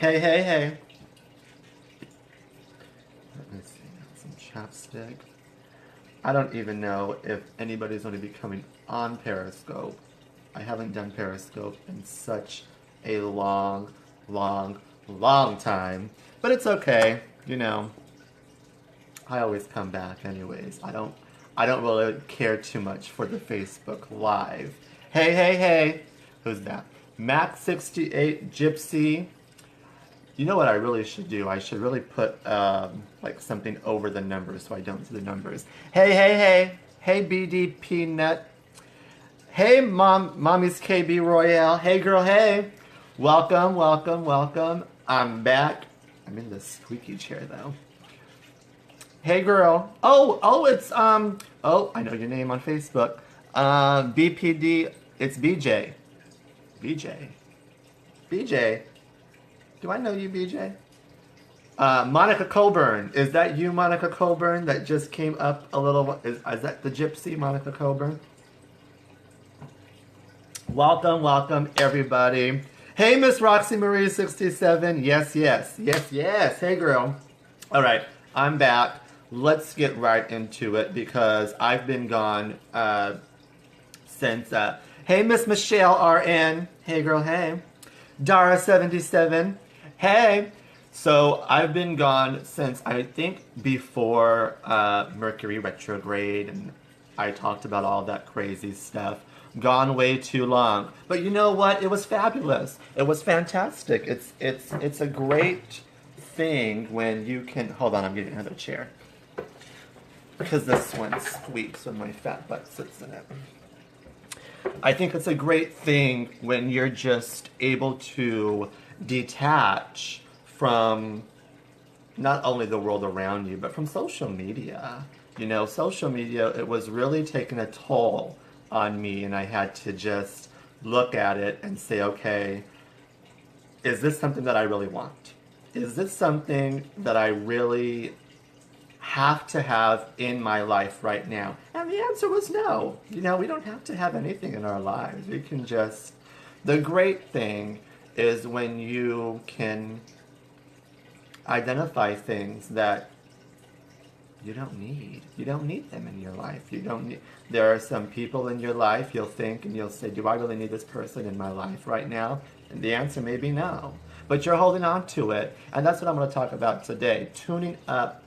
Hey, hey, hey. Let me see. Some chapstick. I don't even know if anybody's going to be coming on Periscope. I haven't done Periscope in such a long, long, long time. But it's okay. I always come back anyways. I don't really care too much for the Facebook Live. Hey, hey, hey. Who's that? Max68 Gypsy. You know what I really should do? I should really put like something over the numbers so I don't see the numbers. Hey, hey, hey. Hey, BDP Nut. Hey, Mommy's KB Royale. Hey, girl, hey. Welcome, welcome, welcome. I'm back. I'm in this squeaky chair though. Hey, girl. It's oh, I know your name on Facebook. BPD. It's BJ. BJ. BJ. Do I know you, BJ? Monica Coburn. Is that you, Monica Coburn, that just came up a little? Is that the gypsy, Monica Coburn? Welcome, welcome, everybody. Hey, Miss Roxy Marie 67. Yes, yes, yes, yes. Hey, girl. All right, I'm back. Let's get right into it because I've been gone since. Hey, Miss Michelle RN. Hey, girl. Hey. Dara 77. Hey. So I've been gone since I think before Mercury retrograde, and I talked about all that crazy stuff. Gone way too long, but you know what? It was fabulous. It was fantastic. It's a great thing when you can. Hold on, I'm getting another chair because this one squeaks when my fat butt sits in it. I think it's a great thing when you're just able to detach from not only the world around you, but from social media. Social media, it was really taking a toll on me, and I had to just look at it and say, okay, is this something that I really want? Is this something that I really have to have in my life right now? And the answer was no. We don't have to have anything in our lives. We can just. The great thing is when you can identify things that you don't need. You don't need them in your life. You don't need. There are some people in your life you'll think and you'll say, do I really need this person in my life right now? And the answer may be no. But you're holding on to it. And that's what I'm going to talk about today. Tuning up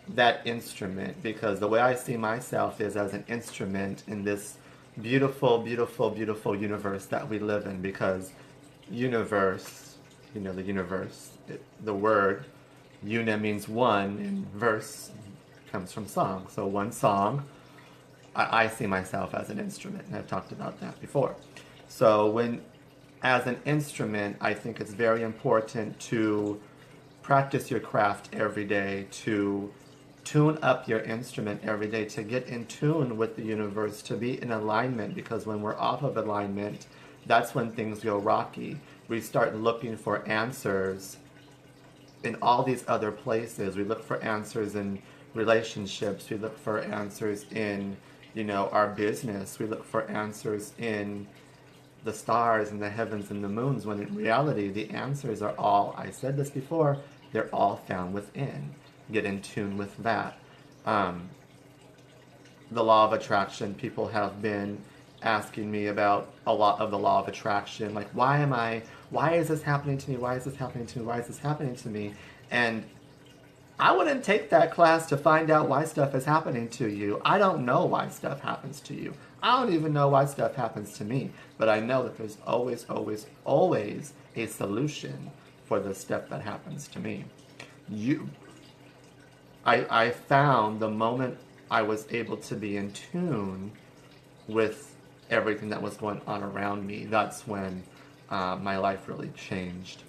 that instrument, because the way I see myself is as an instrument in this beautiful, beautiful, beautiful universe that we live in. Because universe, the universe, the word una means one, and verse comes from song. So one song, I see myself as an instrument, and I've talked about that before. So as an instrument, I think it's very important to practice your craft every day, to tune up your instrument every day, to get in tune with the universe, to be in alignment, because when we're off of alignment, that's when things go rocky. We start looking for answers in all these other places. We look for answers in relationships. We look for answers in, our business. We look for answers in the stars and the heavens and the moons, when in reality, the answers are all, I said this before, they're all found within. Get in tune with that. The law of attraction, people have been asking me about a lot of the law of attraction, like why is this happening to me, why is this happening to me, why is this happening to me? And I wouldn't take that class to find out why stuff is happening to you. I don't know why stuff happens to you. I don't even know why stuff happens to me, but I know that there's always, always, always a solution for the stuff that happens to me. I found the moment I was able to be in tune with everything that was going on around me, that's when my life really changed.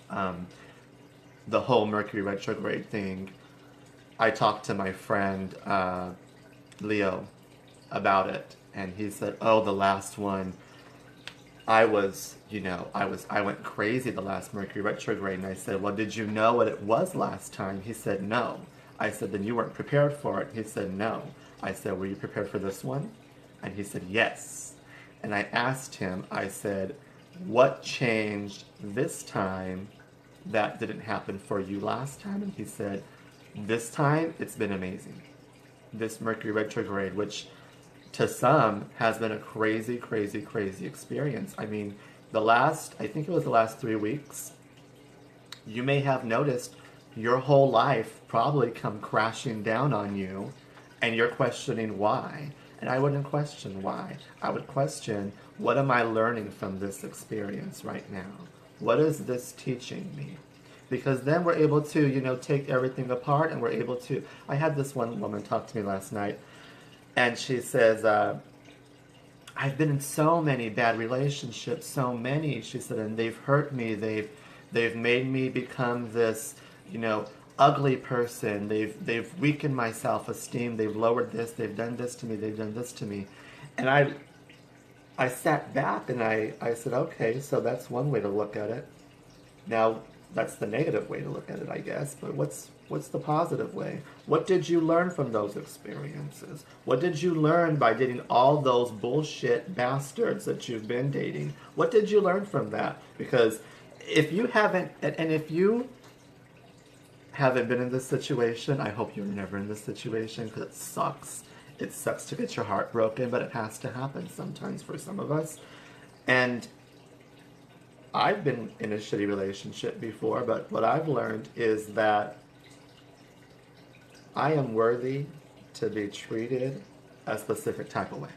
The whole Mercury retrograde thing, I talked to my friend Leo about it, and he said, oh, the last one, I went crazy the last Mercury retrograde. And I said, well, did you know what it was last time? He said, no. I said, then you weren't prepared for it. He said, no. I said, were you prepared for this one? And he said, yes. And I asked him, I said, what changed this time that didn't happen for you last time. And he said, this time it's been amazing. This Mercury retrograde, which to some has been a crazy, crazy, crazy experience. I mean, I think it was the last 3 weeks, you may have noticed your whole life probably come crashing down on you, and you're questioning why. And I wouldn't question why. I would question, what am I learning from this experience right now? What is this teaching me? Because then we're able to, take everything apart, and we're able to... I had this one woman talk to me last night, and she says, I've been in so many bad relationships, so many, she said, and they've hurt me, they've made me become this, ugly person, they've weakened my self-esteem, they've lowered this, they've done this to me, they've done this to me. And I sat back and I said, okay, so that's one way to look at it. Now, that's the negative way to look at it, I guess, but what's the positive way? What did you learn from those experiences? What did you learn by dating all those bullshit bastards that you've been dating? What did you learn from that? Because if you haven't, and if you haven't been in this situation, I hope you're never in this situation, because it sucks. It sucks to get your heart broken, but it has to happen sometimes for some of us. And I've been in a shitty relationship before, but what I've learned is that I am worthy to be treated a specific type of way.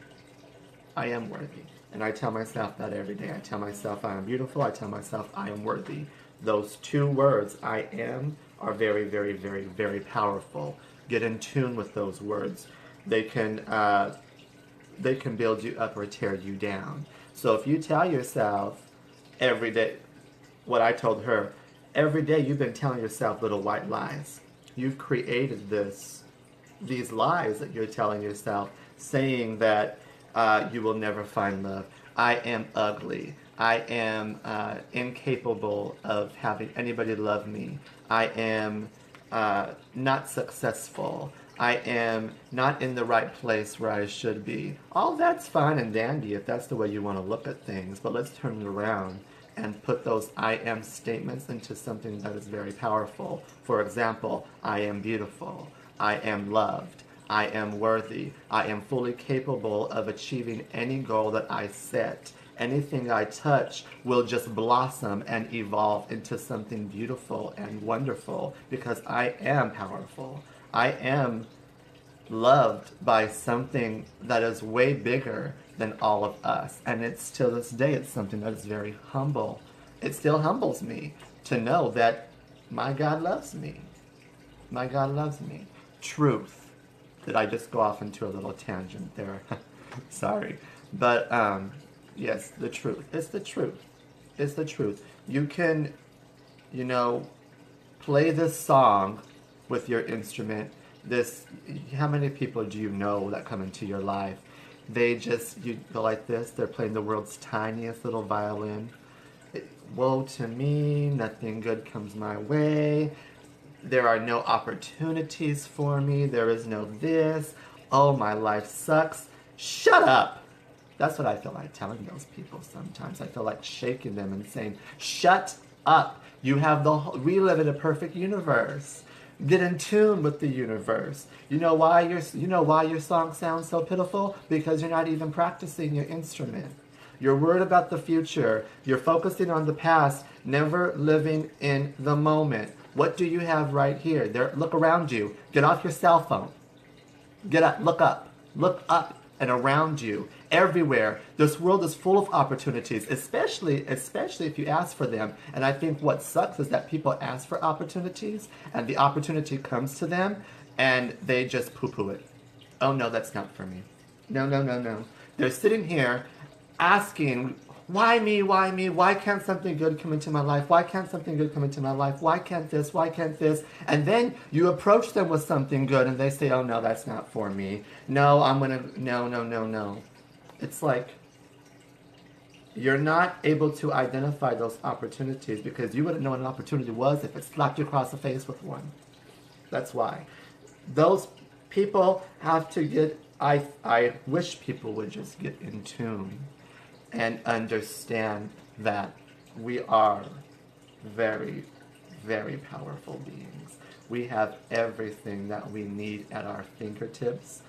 I am worthy. And I tell myself that every day. I tell myself I am beautiful. I tell myself I am worthy. Those two words, I am, are very, very, very, very powerful. Get in tune with those words. They can build you up or tear you down. So if you tell yourself every day, what I told her, every day you've been telling yourself little white lies. You've created these lies that you're telling yourself, saying that you will never find love. I am ugly. I am incapable of having anybody love me. I am not successful. I am not in the right place where I should be. All that's fine and dandy if that's the way you want to look at things, but let's turn it around and put those I am statements into something that is very powerful. For example, I am beautiful. I am loved. I am worthy. I am fully capable of achieving any goal that I set. Anything I touch will just blossom and evolve into something beautiful and wonderful, because I am powerful. I am loved by something that is way bigger than all of us. And it's, till this day, it's something that is very humble. It still humbles me to know that my God loves me. My God loves me. Truth. Did I just go off into a little tangent there? Sorry. But, yes, the truth. It's the truth. It's the truth. You can, play this song with your instrument. How many people do you know that come into your life? You go like this, they're playing the world's tiniest little violin. Woe to me, nothing good comes my way. There are no opportunities for me. There is no this. Oh, my life sucks. Shut up! That's what I feel like telling those people sometimes. I feel like shaking them and saying, shut up. We live in a perfect universe. Get in tune with the universe. You know why your song sounds so pitiful? Because you're not even practicing your instrument. You're worried about the future. You're focusing on the past, never living in the moment. What do you have right here? Look around you. Get off your cell phone. Get up, look up and around you. Everywhere. This world is full of opportunities, especially if you ask for them. And I think what sucks is that people ask for opportunities, and the opportunity comes to them, and they just poo-poo it. Oh, no, that's not for me. No. They're sitting here asking, why me? Why can't something good come into my life? Why can't something good come into my life? Why can't this? Why can't this? And then you approach them with something good, and they say, oh, no, that's not for me. No. It's like you're not able to identify those opportunities, because you wouldn't know what an opportunity was if it slapped you across the face with one. That's why. Those people have to get... I wish people would just get in tune and understand that we are very, very powerful beings. We have everything that we need at our fingertips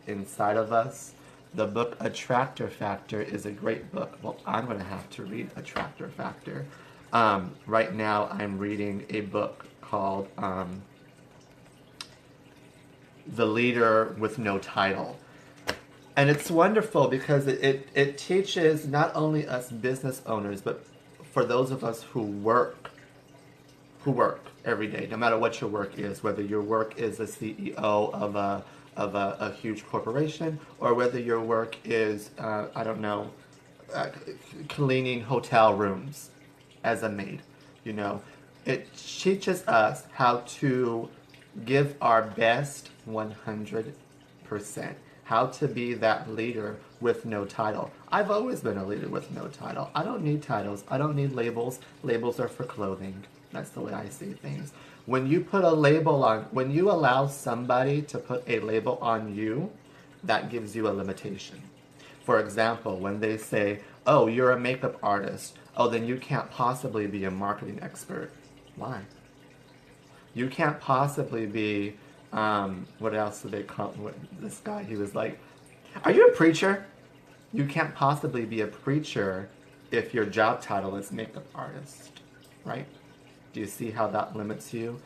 inside of us. The book Attractor Factor is a great book. Well, I'm going to have to read Attractor Factor. Right now, I'm reading a book called The Leader with No Title. And it's wonderful because it teaches not only us business owners, but for those of us who work every day, no matter what your work is, whether your work is a CEO of a huge corporation, or whether your work is, I don't know, cleaning hotel rooms as a maid, you know. It teaches us how to give our best 100%, how to be that leader with no title. I've always been a leader with no title. I don't need titles. I don't need labels. Labels are for clothing. That's the way I see things. When you put a label on, when you allow somebody to put a label on you, that gives you a limitation. For example, when they say, oh, you're a makeup artist, oh, then you can't possibly be a marketing expert. Why? You can't possibly be, what else do they call this guy? He was like, are you a preacher? You can't possibly be a preacher if your job title is makeup artist, right? Do you see how that limits you?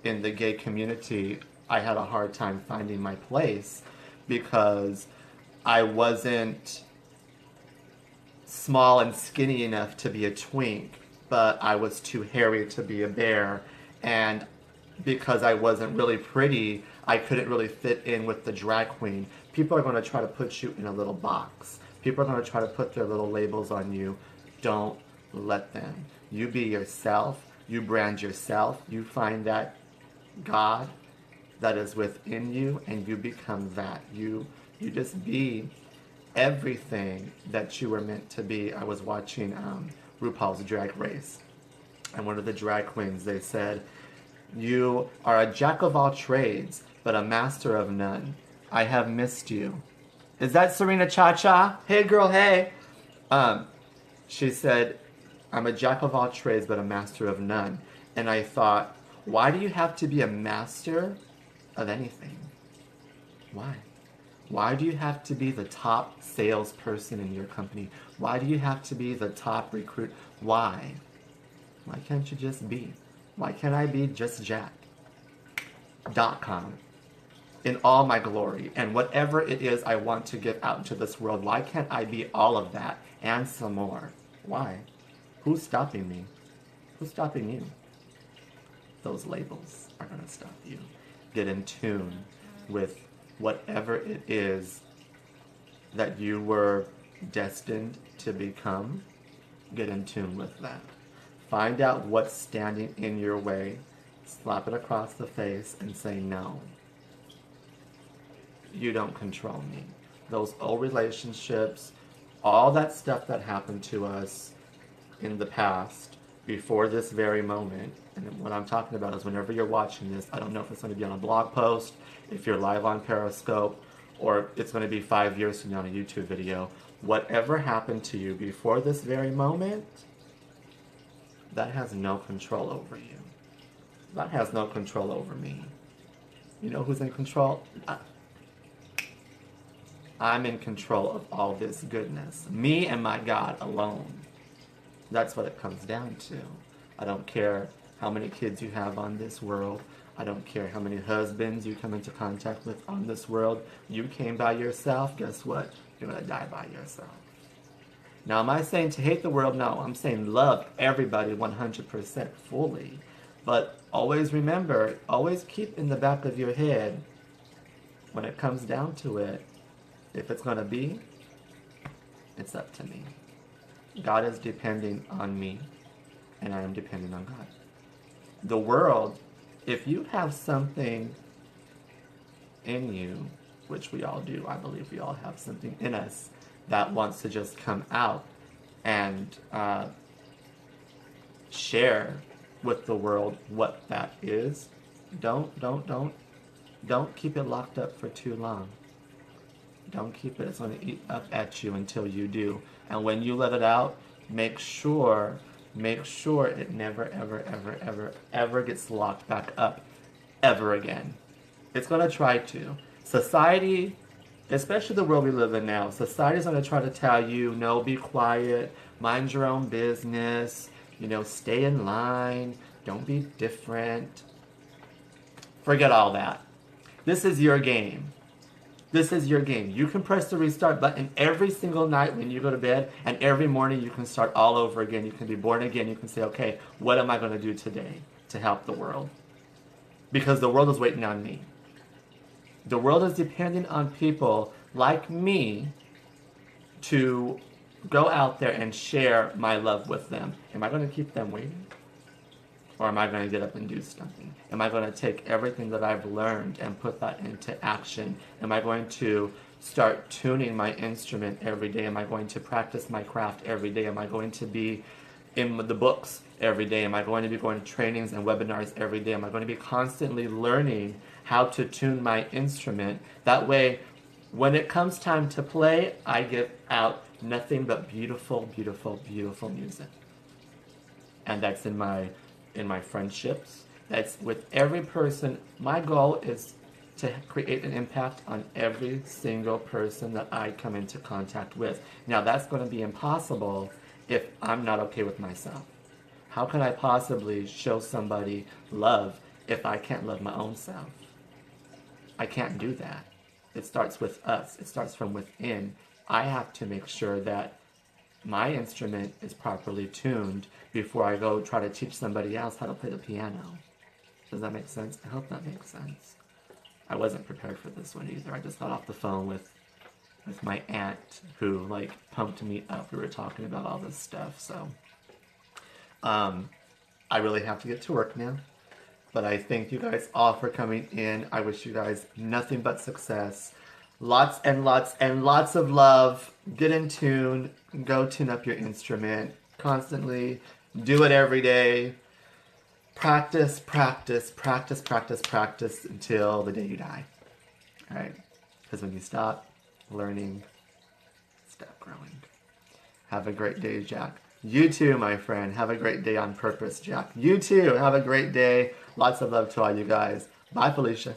In the gay community, I had a hard time finding my place because I wasn't small and skinny enough to be a twink, but I was too hairy to be a bear. And because I wasn't really pretty, I couldn't really fit in with the drag queen. People are going to try to put you in a little box. People are going to try to put their little labels on you. Don't let them. You be yourself. You brand yourself. You find that God that is within you, and you become that. You just be everything that you were meant to be. I was watching RuPaul's Drag Race, and one of the drag queens, they said, you are a jack of all trades, but a master of none. I have missed you. Is that Serena Cha-Cha? Hey girl, hey. She said, I'm a jack of all trades, but a master of none. And I thought, why do you have to be a master of anything? Why? Why do you have to be the top salesperson in your company? Why do you have to be the top recruit? Why? Why can't you just be? Why can't I be just Jack.com in all my glory? And whatever it is I want to give out into this world, why can't I be all of that and some more? Why? Who's stopping me? Who's stopping you? Those labels are going to stop you. Get in tune with whatever it is that you were destined to become. Get in tune with that. Find out what's standing in your way, slap it across the face, and say, no, you don't control me. Those old relationships, all that stuff that happened to us in the past, before this very moment, and what I'm talking about is whenever you're watching this, I don't know if it's going to be on a blog post, if you're live on Periscope, or it's going to be 5 years from now on a YouTube video. Whatever happened to you before this very moment, that has no control over you. That has no control over me. You know who's in control? I'm in control of all this goodness. Me and my God alone. That's what it comes down to. I don't care how many kids you have on this world. I don't care how many husbands you come into contact with on this world. You came by yourself, guess what? You're going to die by yourself. Now, am I saying to hate the world? No, I'm saying love everybody 100% fully. But always remember, always keep in the back of your head, when it comes down to it, if it's going to be, it's up to me. God is depending on me, and I am depending on God. The world, if you have something in you, which we all do, I believe we all have something in us that wants to just come out and share with the world what that is, don't keep it locked up for too long. Don't keep it. It's going to eat up at you until you do. And when you let it out, make sure make sure it never, ever, ever, ever, ever gets locked back up ever again. It's going to try to. Society, especially the world we live in now, society's going to try to tell you, no, be quiet, mind your own business, stay in line, don't be different. Forget all that. This is your game. This is your game. You can press the restart button every single night when you go to bed, and every morning you can start all over again. You can be born again. You can say, okay, what am I going to do today to help the world? Because the world is waiting on me. The world is depending on people like me to go out there and share my love with them. Am I going to keep them waiting? Or am I going to get up and do something? Am I going to take everything that I've learned and put that into action? Am I going to start tuning my instrument every day? Am I going to practice my craft every day? Am I going to be in the books every day? Am I going to be going to trainings and webinars every day? Am I going to be constantly learning how to tune my instrument? That way, when it comes time to play, I give out nothing but beautiful, beautiful, beautiful music. And that's in my friendships. That's with every person. My goal is to create an impact on every single person that I come into contact with. Now, that's going to be impossible if I'm not okay with myself. How can I possibly show somebody love if I can't love my own self? I can't do that. It starts with us. It starts from within. I have to make sure that my instrument is properly tuned before I go try to teach somebody else how to play the piano. Does that make sense? I hope that makes sense. I wasn't prepared for this one either. I just got off the phone with my aunt who pumped me up. We were talking about all this stuff, so I really have to get to work now. But I thank you guys all for coming in. I wish you guys nothing but success. Lots and lots and lots of love. Get in tune. Go tune up your instrument constantly. Do it every day. Practice, practice, practice, practice, practice until the day you die. All right? Because when you stop learning, stop growing. Have a great day, Jack. You too, my friend. Have a great day on purpose, Jack. You too. Have a great day. Lots of love to all you guys. Bye, Felicia.